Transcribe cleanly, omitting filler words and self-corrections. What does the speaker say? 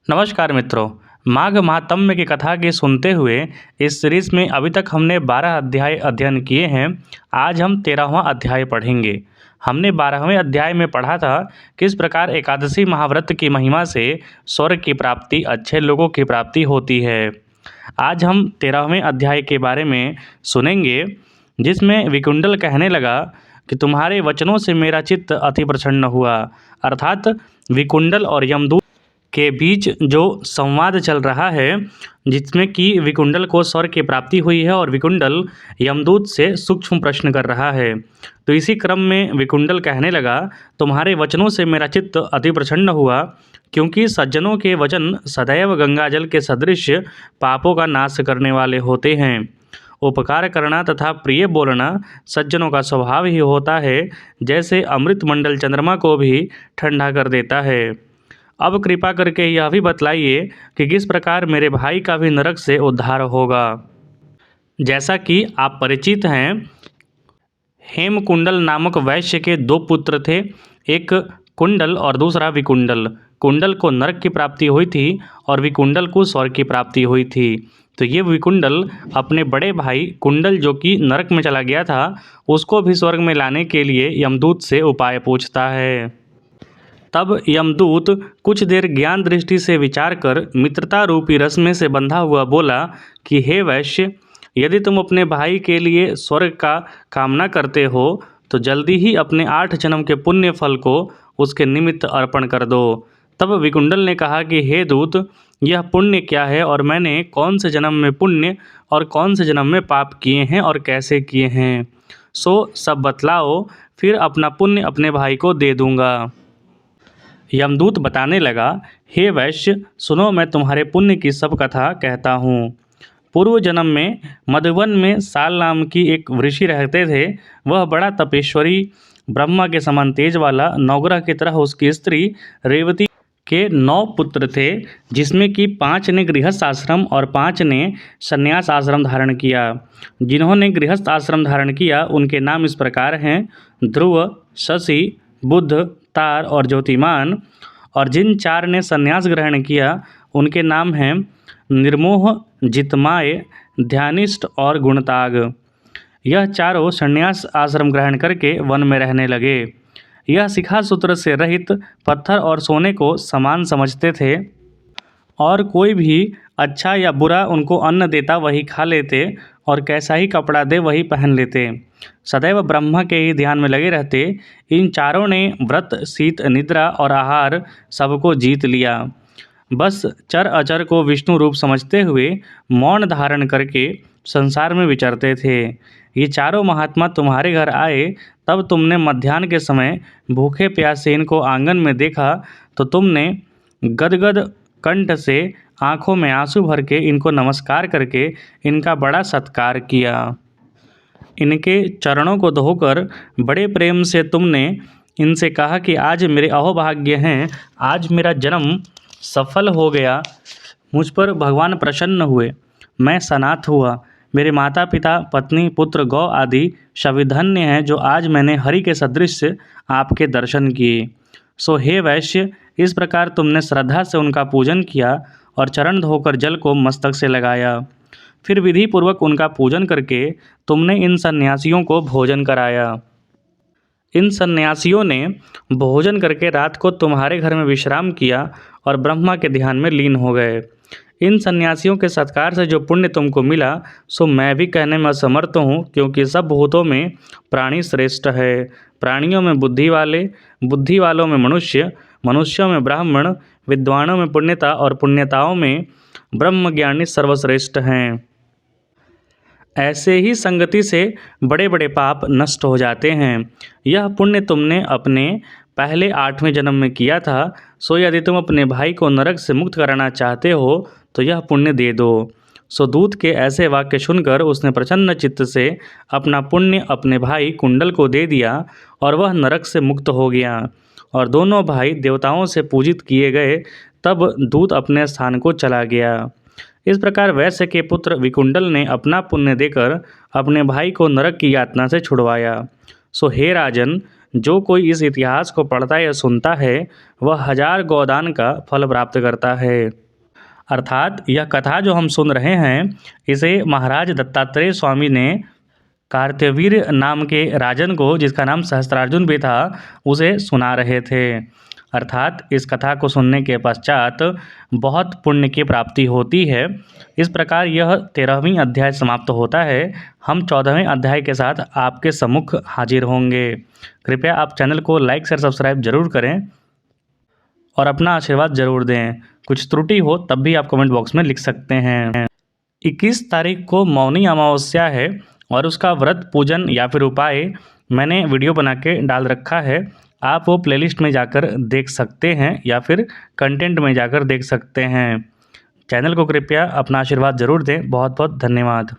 नमस्कार मित्रों। माघ महात्म्य की कथा की सुनते हुए इस सीरीज में अभी तक हमने 12 अध्याय अध्ययन किए हैं। आज हम 13वां अध्याय पढ़ेंगे। हमने 12वें अध्याय में पढ़ा था किस प्रकार एकादशी महाव्रत की महिमा से स्वर्ग की प्राप्ति, अच्छे लोगों की प्राप्ति होती है। आज हम 13वें अध्याय के बारे में सुनेंगे, जिसमें विकुंडल कहने लगा कि तुम्हारे वचनों से मेरा चित्त अति प्रसन्न हुआ। अर्थात विकुंडल और यमदूत के बीच जो संवाद चल रहा है, जिसमें कि विकुंडल को स्वर्ग की प्राप्ति हुई है और विकुंडल यमदूत से सूक्ष्म प्रश्न कर रहा है। तो इसी क्रम में विकुंडल कहने लगा, तुम्हारे वचनों से मेरा चित्त अति प्रसन्न हुआ, क्योंकि सज्जनों के वचन सदैव गंगाजल के सदृश पापों का नाश करने वाले होते हैं। उपकार करना तथा प्रिय बोलना सज्जनों का स्वभाव ही होता है, जैसे अमृत मंडल चंद्रमा को भी ठंडा कर देता है। अब कृपा करके यह भी बतलाइए कि किस प्रकार मेरे भाई का भी नरक से उद्धार होगा। जैसा कि आप परिचित हैं, हेमकुंडल नामक वैश्य के 2 पुत्र थे, एक कुंडल और दूसरा विकुंडल। कुंडल को नरक की प्राप्ति हुई थी और विकुंडल को स्वर्ग की प्राप्ति हुई थी। तो ये विकुंडल अपने बड़े भाई कुंडल, जो कि नरक में चला गया था, उसको भी स्वर्ग में लाने के लिए यमदूत से उपाय पूछता है। तब यमदूत कुछ देर ज्ञान दृष्टि से विचार कर मित्रता रूपी रस में से बंधा हुआ बोला कि हे वैश्य, यदि तुम अपने भाई के लिए स्वर्ग का कामना करते हो तो जल्दी ही अपने 8 जन्म के पुण्य फल को उसके निमित्त अर्पण कर दो। तब विकुंडल ने कहा कि हे दूत, यह पुण्य क्या है और मैंने कौन से जन्म में पुण्य और कौन से जन्म में पाप किए हैं और कैसे किए हैं, सो सब बतलाओ, फिर अपना पुण्य अपने भाई को दे दूंगा। यमदूत बताने लगा, हे वैश्य सुनो, मैं तुम्हारे पुण्य की सब कथा कहता हूँ। पूर्व जन्म में मधुवन में साल नाम की एक ऋषि रहते थे। वह बड़ा तपेश्वरी, ब्रह्मा के समान तेज वाला, नवग्रह की तरह उसकी स्त्री रेवती के 9 पुत्र थे, जिसमें कि 5 ने गृहस्थ आश्रम और 5 ने संन्यास आश्रम धारण किया। जिन्होंने गृहस्थ आश्रम धारण किया उनके नाम इस प्रकार हैं: ध्रुव, शशि, बुध, तार और ज्योतिमान। और जिन 4 ने संन्यास ग्रहण किया उनके नाम हैं निर्मोह, जितमाय, ध्यानिष्ठ और गुणताग। यह चारों संन्यास आश्रम ग्रहण करके वन में रहने लगे। यह शिखा सूत्र से रहित पत्थर और सोने को समान समझते थे, और कोई भी अच्छा या बुरा उनको अन्न देता वही खा लेते, और कैसा ही कपड़ा दे वही पहन लेते। सदैव ब्रह्मा के ही ध्यान में लगे रहते। इन चारों ने व्रत, शीत, निद्रा और आहार सबको जीत लिया। बस चर अचर को विष्णु रूप समझते हुए मौन धारण करके संसार में विचरते थे। ये चारों महात्मा तुम्हारे घर आए, तब तुमने मध्याह्न के समय भूखे प्यासे इनको आंगन में देखा, तो तुमने गदगद कंठ से आंखों में आंसू भर के इनको नमस्कार करके इनका बड़ा सत्कार किया। इनके चरणों को धोकर बड़े प्रेम से तुमने इनसे कहा कि आज मेरे अहोभाग्य हैं, आज मेरा जन्म सफल हो गया, मुझ पर भगवान प्रसन्न हुए, मैं सनाथ हुआ, मेरे माता पिता, पत्नी, पुत्र, गौ आदि सभी धन्य हैं जो आज मैंने हरि के सदृश आपके दर्शन किए। सो हे वैश्य, इस प्रकार तुमने श्रद्धा से उनका पूजन किया और चरण धोकर जल को मस्तक से लगाया। फिर विधि पूर्वक उनका पूजन करके तुमने इन सन्यासियों को भोजन कराया। इन सन्यासियों ने भोजन करके रात को तुम्हारे घर में विश्राम किया और ब्रह्मा के ध्यान में लीन हो गए। इन सन्यासियों के सत्कार से जो पुण्य तुमको मिला, सो मैं भी कहने में असमर्थ हूँ, क्योंकि सब भूतों में प्राणी श्रेष्ठ है। प्राणियों में बुद्धि वाले, बुद्धि वालों में मनुष्य, मनुष्यों में ब्राह्मण, विद्वानों में पुण्यता और पुण्यताओं में ब्रह्मज्ञानी सर्वश्रेष्ठ हैं। ऐसे ही संगति से बड़े बड़े पाप नष्ट हो जाते हैं। यह पुण्य तुमने अपने पहले 8वें जन्म में किया था, सो यदि तुम अपने भाई को नरक से मुक्त कराना चाहते हो तो यह पुण्य दे दो। सो दूत के ऐसे वाक्य सुनकर उसने प्रसन्न चित्त से अपना पुण्य अपने भाई कुंडल को दे दिया और वह नरक से मुक्त हो गया, और दोनों भाई देवताओं से पूजित किए गए। तब दूत अपने स्थान को चला गया। इस प्रकार वैश्य के पुत्र विकुंडल ने अपना पुण्य देकर अपने भाई को नरक की यातना से छुड़वाया। सो हे राजन, जो कोई इस इतिहास को पढ़ता या सुनता है वह 1000 गोदान का फल प्राप्त करता है। अर्थात यह कथा जो हम सुन रहे हैं इसे महाराज दत्तात्रेय स्वामी ने कार्तवीर नाम के राजन को, जिसका नाम सहस्त्रार्जुन भी था, उसे सुना रहे थे। अर्थात इस कथा को सुनने के पश्चात बहुत पुण्य की प्राप्ति होती है। इस प्रकार यह 13वीं अध्याय समाप्त होता है। हम 14वें अध्याय के साथ आपके सम्मुख हाजिर होंगे। कृपया आप चैनल को लाइक शेयर सब्सक्राइब जरूर करें और अपना आशीर्वाद जरूर दें। कुछ त्रुटि हो तब भी आप कमेंट बॉक्स में लिख सकते हैं। 21 तारीख को मौनी अमावस्या है और उसका व्रत पूजन या फिर उपाय मैंने वीडियो बना के डाल रखा है। आप वो प्लेलिस्ट में जाकर देख सकते हैं या फिर कंटेंट में जाकर देख सकते हैं। चैनल को कृपया अपना आशीर्वाद ज़रूर दें। बहुत बहुत धन्यवाद।